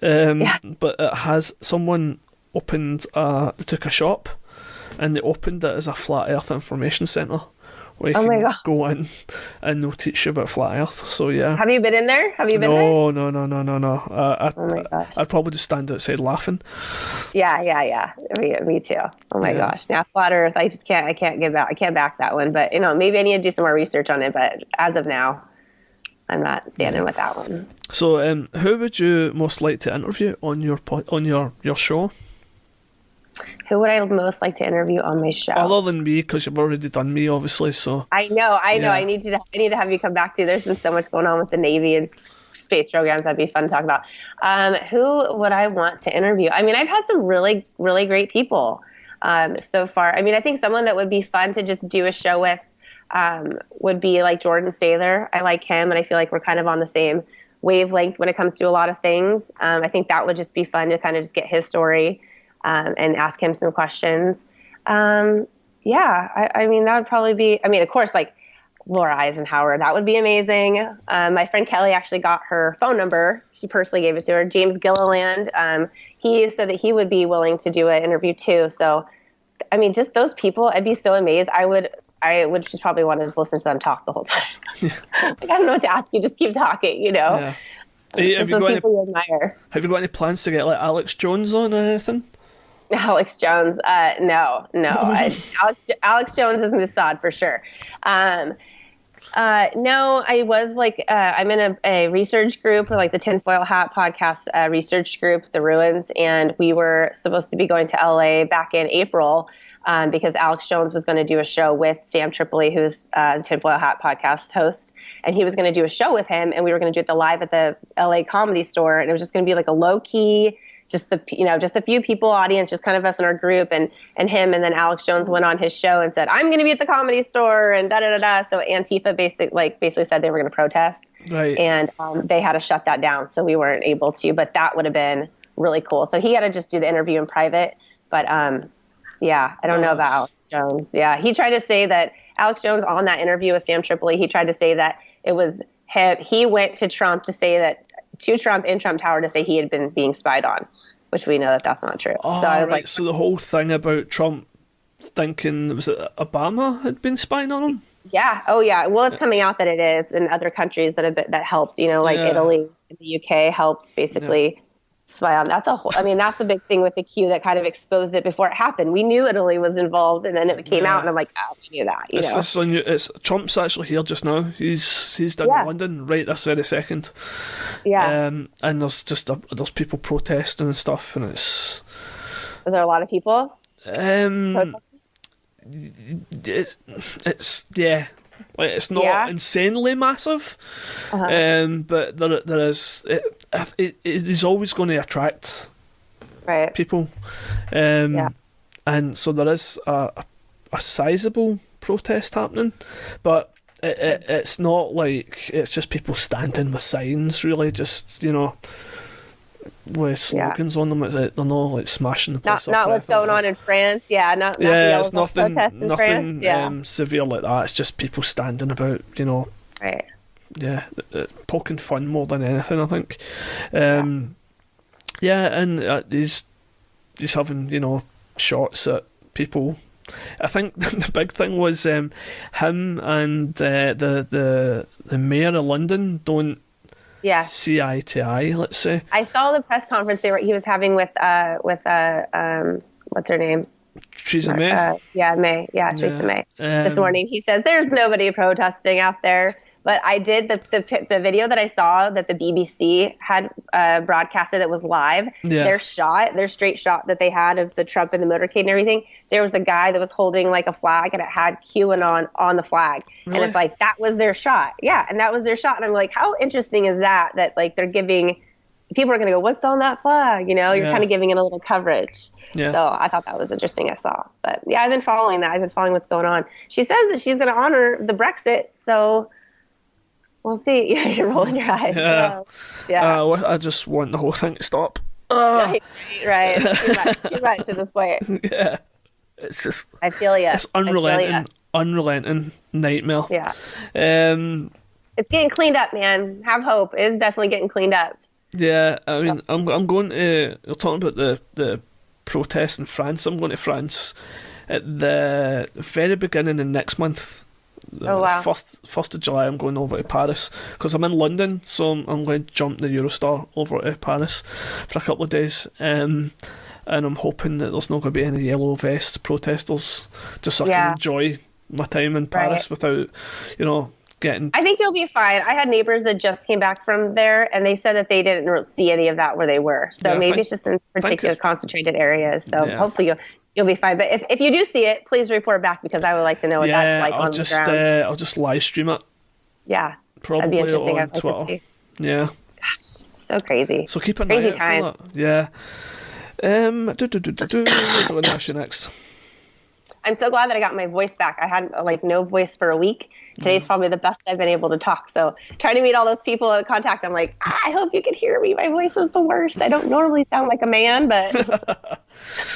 but it has someone they took a shop and they opened it as a flat earth information centre, where you Oh my can God. go in and they'll teach you about flat Earth. So yeah. Have you been in there? Have you been there? No. Oh my gosh. I'd probably just stand outside laughing. Yeah. Me too. Oh my gosh. Now flat Earth, I can't give out. I can't back that one. But maybe I need to do some more research on it. But as of now, I'm not standing with that one. So, who would you most like to interview on your show? Who would I most like to interview on my show? Other than me, because you've already done me, obviously. So I know. I need to have you come back to. There's been so much going on with the Navy and space programs. That'd be fun to talk about. Who would I want to interview? I mean, I've had some really, really great people so far. I mean, I think someone that would be fun to just do a show with would be like Jordan Sather. I like him, and I feel like we're kind of on the same wavelength when it comes to a lot of things. I think that would just be fun to kind of just get his story and ask him some questions. I mean, that would probably be, I mean, of course, like Laura Eisenhower, that would be amazing. My friend Kelly actually got her phone number. She personally gave it to her. James Gilliland, he said that he would be willing to do an interview too. So, I mean, just those people, I'd be so amazed. I would just probably want to just listen to them talk the whole time. Like, I don't know what to ask you. Just keep talking, Yeah. Have you admire. Have you got any plans to get like Alex Jones on or anything? Alex Jones, no. Alex Jones is Mossad for sure. No, I was like, I'm in a research group, like the Tinfoil Hat podcast research group, The Ruins, and we were supposed to be going to LA back in April because Alex Jones was going to do a show with Sam Tripoli, who's the Tinfoil Hat podcast host, and he was going to do a show with him, and we were going to do it live at the LA Comedy Store, and it was just going to be like a low key, just a few people audience, just kind of us in our group and him. And then Alex Jones went on his show and said, I'm going to be at the Comedy Store and da-da-da-da. So Antifa basically said they were going to protest. Right. And they had to shut that down. So we weren't able to, but that would have been really cool. So he had to just do the interview in private. But I don't know about Alex Jones. Yeah. He tried to say that Alex Jones on that interview with Sam Tripoli, he tried to say that it was him. He went to Trump to say that, to Trump in Trump Tower, to say he had been being spied on, which we know that that's not true. Oh, so I was right. So the whole thing about Trump thinking, was it Obama had been spying on him? Yeah. Oh, yeah. Well, it's coming out that it is, and other countries that helped. Italy and the UK helped basically spy on. That's a big thing with the Q that kind of exposed it before it happened. We knew Italy was involved, and then it came out, and I'm like, oh, we knew that. It's Trump's actually here just now. He's down in London right this very second. Yeah. And there's people protesting and stuff, and Is there a lot of people? It's not insanely massive, but there is. It is always going to attract people, and so there is a sizable protest happening, but it's not like it's just people standing with signs, really, just with slogans on them. They're not like smashing the place up. Not what's going on in France. Yeah, not it's nothing France. Yeah. Severe like that. It's just people standing about, Right. Yeah, poking fun more than anything, I think. And he's having shots at people. I think the big thing was him and the mayor of London don't see eye to eye, let's say. I saw the press conference he was having with what's her name? Theresa May. May. Yeah, Theresa May. This morning, he says there's nobody protesting out there. But I did the video that I saw that the BBC had broadcasted that was live. Yeah. Their straight shot that they had of the Trump and the motorcade and everything. There was a guy that was holding like a flag and it had QAnon on the flag. Really? And it's like, that was their shot. Yeah. And that was their shot. And I'm like, how interesting is that like they're giving, people are going to go, what's on that flag? You're kind of giving it a little coverage. Yeah. So I thought that was interesting. I saw, but yeah, I've been following that. I've been following what's going on. She says that she's going to honor the Brexit. So we'll see. You're rolling your eyes. Yeah. Yeah. I just want the whole thing to stop. Right. Too much at this point. Yeah. It's just. I feel you. It's unrelenting nightmare. Yeah. It's getting cleaned up, man. Have hope. It is definitely getting cleaned up. Yeah. I mean, I'm going to. You're talking about the protests in France. I'm going to France at the very beginning of next month. Oh, wow. 1st of July I'm going over to Paris, because I'm in London, so I'm going to jump the Eurostar over to Paris for a couple of days, and I'm hoping that there's not going to be any yellow vest protesters, just so I can enjoy my time in Paris without, getting... I think you'll be fine. I had neighbors that just came back from there, and they said that they didn't see any of that where they were. So maybe it's just in particular concentrated areas. So hopefully you'll be fine. But if you do see it, please report back, because I would like to know what that's like on the ground. I'll just live stream it. Yeah. Probably that'd be interesting. on Twitter. Yeah. Gosh, so crazy. So keep an eye out for that. Yeah. What's I going to ask you next? I'm so glad that I got my voice back. I had no voice for a week. Today's probably the best I've been able to talk. So trying to meet all those people in contact, I'm like, I hope you can hear me. My voice is the worst. I don't normally sound like a man, but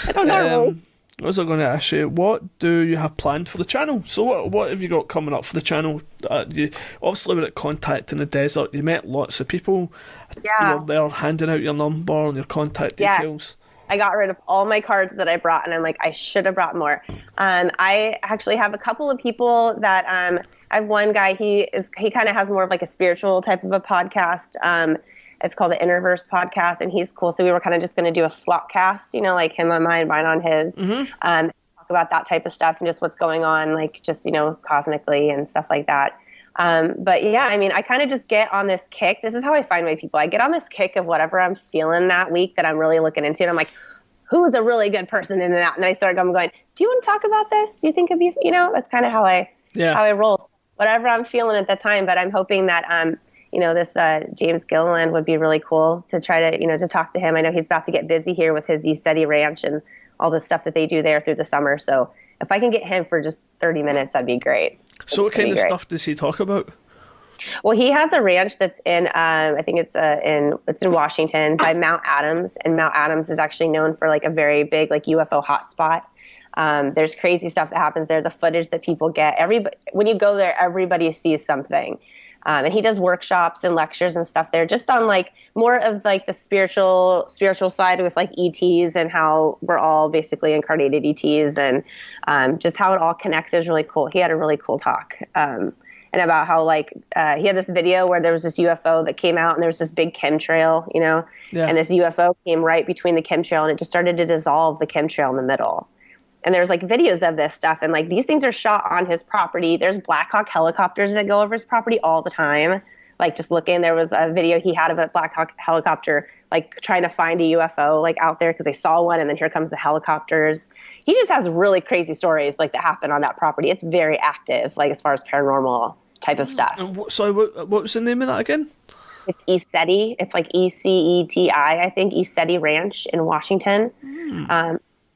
I don't normally. I was going to ask you, what do you have planned for the channel? So what have you got coming up for the channel? You obviously were at Contact in the Desert. You met lots of people. Yeah. You were there handing out your number and your contact details. I got rid of all my cards that I brought, and I'm like, I should have brought more. I actually have a couple of people that I have one guy. He kind of has more of like a spiritual type of a podcast. It's called the Innerverse Podcast, and he's cool. So we were kind of just going to do a swap cast, like him on mine, mine on his. Talk about that type of stuff and just what's going on, like just cosmically and stuff like that. But yeah, I mean, I kind of just get on this kick. This is how I find my people. I get on this kick of whatever I'm feeling that week that I'm really looking into. And I'm like, who's a really good person in that? And I start going, do you want to talk about this? Do you think it'd be, that's kind of how I roll. Whatever I'm feeling at the time. But I'm hoping that, this James Gilliland would be really cool to try to, to talk to him. I know he's about to get busy here with his East Ranch and all the stuff that they do there through the summer. So if I can get him for just 30 minutes, that'd be great. So what kind of stuff does he talk about? Well, he has a ranch that's in, I think it's in Washington by Mount Adams, and Mount Adams is actually known for like a very big like UFO hotspot. There's crazy stuff that happens there. The footage that people get, when you go there, everybody sees something. And he does workshops and lectures and stuff there, just on like more of like the spiritual side with like ETs and how we're all basically incarnated ETs, and just how it all connects is really cool. He had a really cool talk. And about how he had this video where there was this UFO that came out and there was this big chemtrail, and this UFO came right between the chemtrail and it just started to dissolve the chemtrail in the middle. And there's like videos of this stuff, and like these things are shot on his property. There's Black Hawk helicopters that go over his property all the time. Like just looking, there was a video he had of a Black Hawk helicopter like trying to find a UFO like out there because they saw one, and then here comes the helicopters. He just has really crazy stories like that happen on that property. It's very active, like as far as paranormal type of stuff. What was the name of that again? It's ECETI. It's like ECETI, I think, ECETI Ranch in Washington.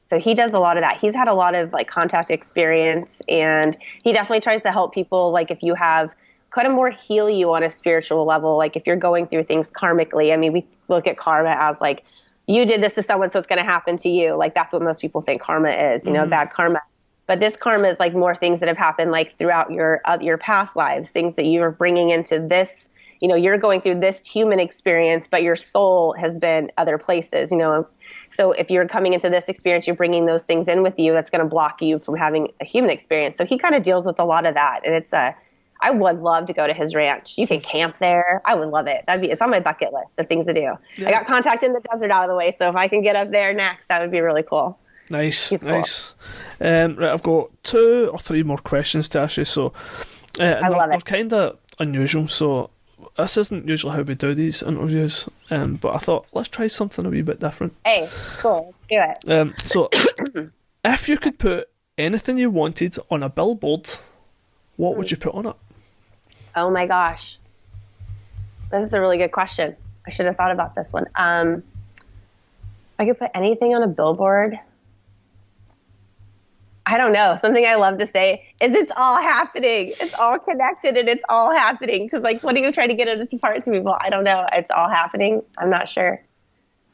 So he does a lot of that. He's had a lot of like contact experience, and he definitely tries to help people. Like if you have kind of more heal you on a spiritual level, like if you're going through things karmically. I mean, we look at karma as like, you did this to someone, so it's going to happen to you. Like that's what most people think karma is, bad karma. But this karma is like more things that have happened like throughout your past lives, things that you are bringing into this. You're going through this human experience, but your soul has been other places, So if you're coming into this experience, you're bringing those things in with you. That's going to block you from having a human experience. So he kind of deals with a lot of that. And I would love to go to his ranch. You can camp there. I would love it. It's on my bucket list of things to do. Yeah. I got Contact in the Desert out of the way. So if I can get up there next, that would be really cool. Nice. Right, I've got 2 or 3 more questions to ask you. So I love it. They're kind of unusual. So this isn't usually how we do these interviews, but I thought let's try something a wee bit different. Hey, cool, do it. So, if you could put anything you wanted on a billboard, what would you put on it? Oh my gosh, this is a really good question. I should have thought about this one. I could put anything on a billboard. I don't know. Something I love to say is it's all happening. It's all connected and it's all happening. Because like, what are you trying to get it apart to people? I don't know. It's all happening. I'm not sure.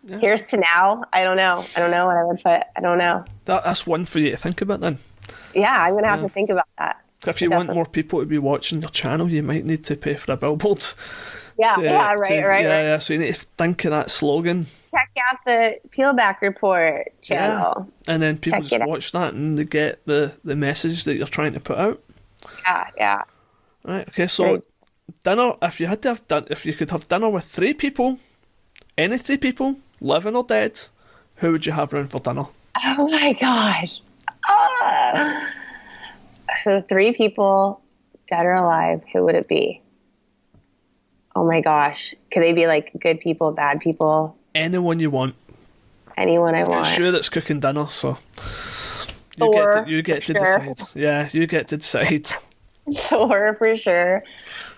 Yeah. Here's to now. I don't know. I don't know what I would put. I don't know. That's one for you to think about then. Yeah, I'm going to have to think about that. If you want more people to be watching your channel, you might need to pay for a billboard. Yeah, right. So you need to think of that slogan. Check out the Peelback Report channel. Yeah. And then people just watch that and they get the message that you're trying to put out. Yeah. Right. Okay. So dinner. If you had to have if you could have dinner with 3 people, any 3 people, living or dead, who would you have round for dinner? Oh my gosh. Ah. So 3 people, dead or alive, who would it be? Oh my gosh. Could they be like good people, bad people? Anyone you want. Anyone I want. It's you that's cooking dinner, so you get to decide. Yeah, you get to decide. Thor for sure.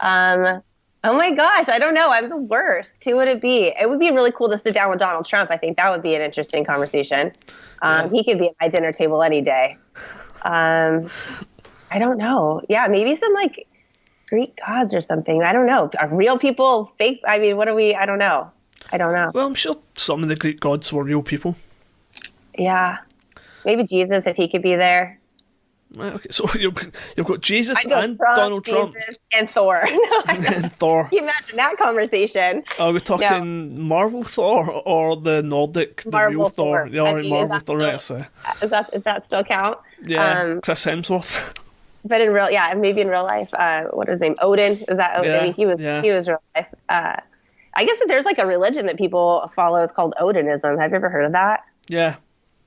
Oh my gosh, I don't know. I'm the worst. Who would it be? It would be really cool to sit down with Donald Trump. I think that would be an interesting conversation. He could be at my dinner table any day. I don't know. Yeah, maybe some like Greek gods or something. I don't know. Are real people fake? I mean, what are we? I don't know. Well, I'm sure some of the Greek gods were real people. Yeah. Maybe Jesus, if he could be there. Right, okay, so you've got Jesus and Donald Trump. Jesus and Thor. And Thor. Can you imagine that conversation? Are we talking Marvel Thor or the Nordic, Marvel the real Thor? Yeah, I mean, Marvel Thor, right, so. Is that still count? Yeah, Chris Hemsworth. But maybe in real life, what is his name? Odin? Is that Odin? Yeah, I mean, he was real life. I guess that there's like a religion that people follow. It's called Odinism. Have you ever heard of that? Yeah.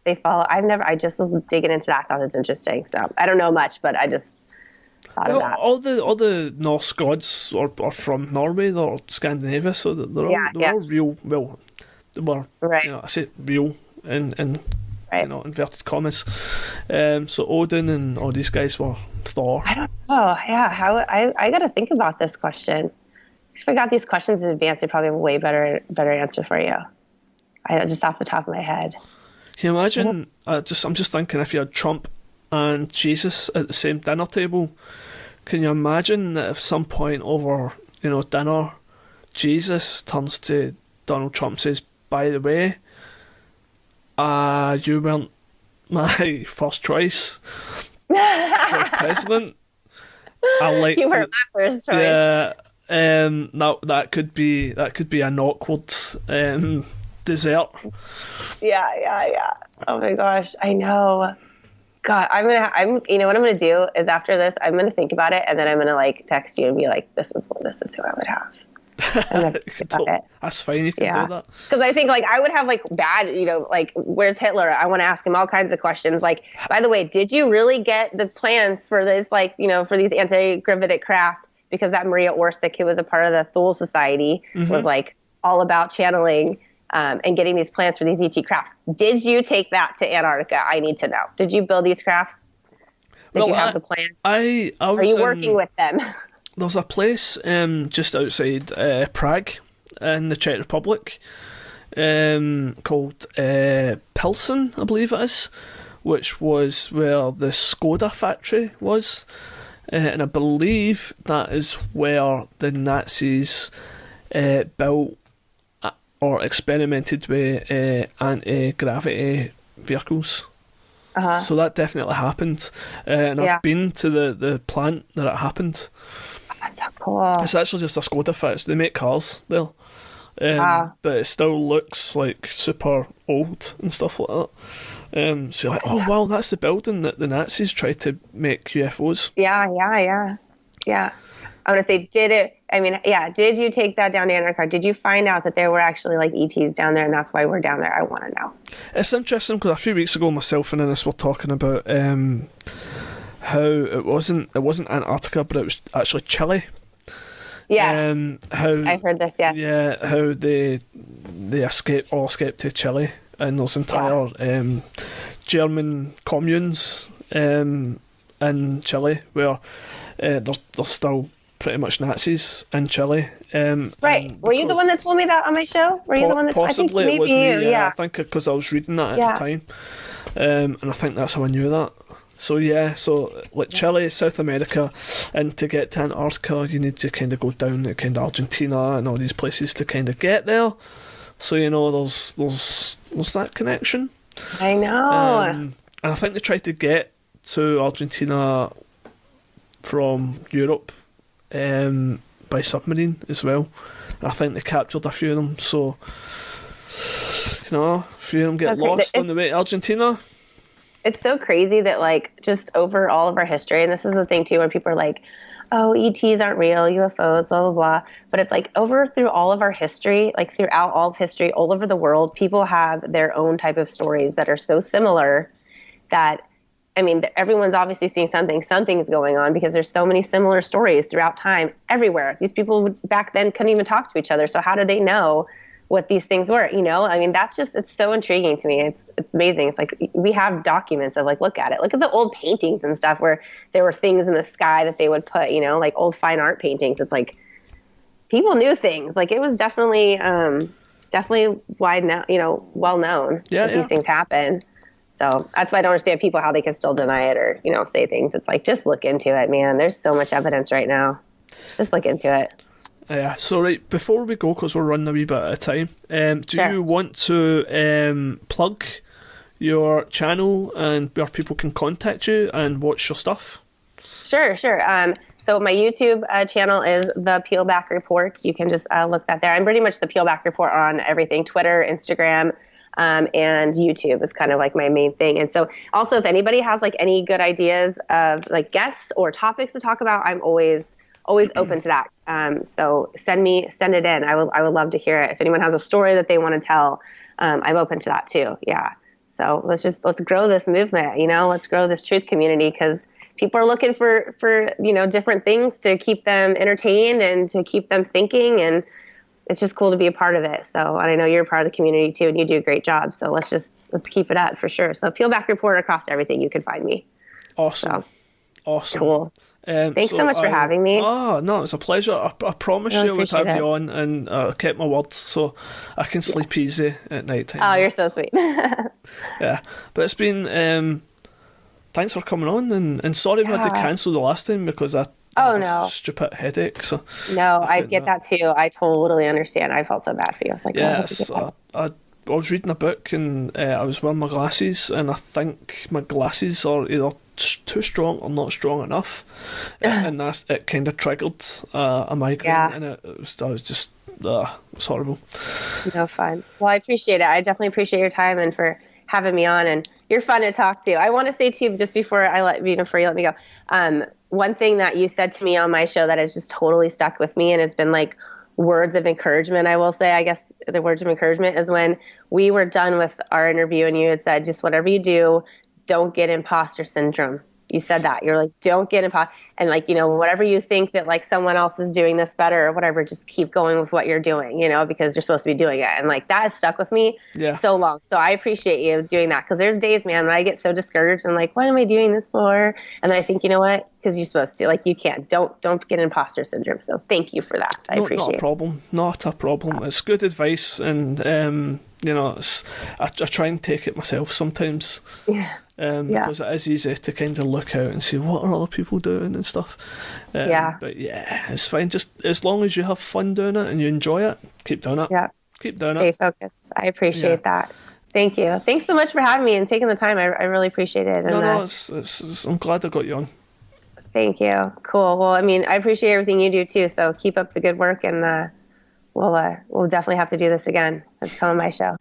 They follow. I just was digging into that. I thought it's interesting. So I don't know much, but I just thought of that. All the Norse gods are from Norway or Scandinavia, so they're all real. Well, they were, right. I say real in right. Inverted commas. So Odin and all these guys were Thor. I don't know. Yeah, I got to think about this question. If I got these questions in advance, I'd probably have a way better answer for you. Just off the top of my head. Can you imagine? I'm just thinking if you had Trump and Jesus at the same dinner table. Can you imagine that at some point over dinner, Jesus turns to Donald Trump and says, "By the way, you weren't my first choice for president. You weren't my first choice." Yeah. That could be an awkward dessert. Yeah. Oh my gosh, I know. God, you know what I'm gonna do is after this, I'm gonna think about it, and then I'm gonna like text you and be like, this is who I would have. That's fine. You can do that. Because I think like I would have like bad, like where's Hitler? I want to ask him all kinds of questions. Like, by the way, did you really get the plans for this? Like, for these anti-gravitic craft? Because that Maria Orsic, who was a part of the Thule Society, was like all about channeling and getting these plans for these ET crafts. Did you take that to Antarctica? I need to know. Did you build these crafts? Did you have the plan? I was. Are you working with them? There's a place just outside Prague in the Czech Republic called Pilsen, I believe it is, which was where the Skoda factory was. And I believe that is where the Nazis built or experimented with anti-gravity vehicles. So that definitely happened. And I've been to the plant that it happened. That's so cool. It's actually just a Skoda factory. They make cars there. But it still looks like super old and stuff like that. So you're like, oh wow, that's the building that the Nazis tried to make UFOs. Yeah. I want to say, did you take that down to Antarctica? Did you find out that there were actually like ETs down there and that's why we're down there? I want to know. It's interesting because a few weeks ago myself and Innes were talking about how it wasn't Antarctica, but it was actually Chile. Yeah. I've heard this, yeah. Yeah, how they escaped to Chile. And there's entire German communes in Chile where there's still pretty much Nazis in Chile. Right. Were you the one that told me that on my show? Were you the one that possibly I think maybe it was me? Yeah. I think because I was reading that at the time, and I think that's how I knew that. So like Chile, South America, and to get to Antarctica, you need to kind of go down to kind of Argentina and all these places to kind of get there. So there's that connection. I know. And I think they tried to get to Argentina from Europe by submarine as well. And I think they captured a few of them. So a few of them get lost on the way to Argentina. it's so crazy that like just over all of our history, and this is the thing too, when people are like, oh, ETs aren't real, UFOs, blah, blah, blah. But it's like over through all of our history, like throughout all of history, all over the world, people have their own type of stories that are so similar that, I mean, everyone's obviously seeing something's going on because there's so many similar stories throughout time everywhere. These people back then couldn't even talk to each other. So how did they know what these things were? You know, I mean, that's just, it's so intriguing to me. It's amazing. It's like we have documents of like, look at it. Look at the old paintings and stuff where there were things in the sky that they would put, you know, like old fine art paintings. It's like people knew things. Like it was definitely wide now, you know, well known that these things happen. So that's why I don't understand people how they can still deny it or, you know, say things. It's like, just look into it, man. There's so much evidence right now. Just look into it. Yeah, so right, before we go, because we're running a wee bit out of time, do you want to plug your channel and where people can contact you and watch your stuff? Sure. So my YouTube channel is The Peelback Report. You can just look that there. I'm pretty much The Peelback Report on everything, Twitter, Instagram, and YouTube is kind of like my main thing. And so also if anybody has like any good ideas of like guests or topics to talk about, I'm always open to that. So send it in. I would love to hear it. If anyone has a story that they want to tell, I'm open to that too. Yeah. So let's grow this movement, you know, let's grow this truth community because people are looking for, you know, different things to keep them entertained and to keep them thinking. And it's just cool to be a part of it. So, and I know you're a part of the community too, and you do a great job. So let's keep it up for sure. So Peelback Report across everything, you can find me. Awesome. So, awesome. Cool. Thanks so much for having me. Oh, no, it's a pleasure. I promise you I would have you on, and I kept my word, so I can sleep easy at night time. Oh, you're so sweet. Yeah, but it's been, thanks for coming on, and sorry we had to cancel the last time because I had a stupid headache. So no, I get that too. I totally understand. I felt so bad for you. I was like, yes, I was reading a book and I was wearing my glasses, and I think my glasses are either too strong or not strong enough, and it kind of triggered a migraine, and it was just it's horrible. No fun. Well, I appreciate it. I definitely appreciate your time and for having me on, and you're fun to talk to. I want to say to you just before you let me go, one thing that you said to me on my show that has just totally stuck with me and has been like words of encouragement, I will say, I guess the words of encouragement is when we were done with our interview and you had said, just whatever you do, don't get imposter syndrome. You said that. You're like, don't get imposter. And like, you know, whatever you think that like someone else is doing this better or whatever, just keep going with what you're doing, you know, because you're supposed to be doing it. And like that has stuck with me so long. So I appreciate you doing that because there's days, man, when I get so discouraged. I'm like, what am I doing this for? And then I think, you know what? Because you're supposed to. Like, you can't. Don't get imposter syndrome. So thank you for that. I appreciate it. Not a problem. It's good advice. And, you know, I try and take it myself sometimes. Because it is easy to kind of look out and see what are other people doing and stuff. But yeah, it's fine. Just as long as you have fun doing it and you enjoy it, keep doing it. Yeah. Keep doing Stay focused. I appreciate that. Thank you. Thanks so much for having me and taking the time. I really appreciate it. And, I'm glad I got you on. Thank you. Cool. Well, I mean, I appreciate everything you do too. So keep up the good work, and we'll definitely have to do this again. Let's come on my show.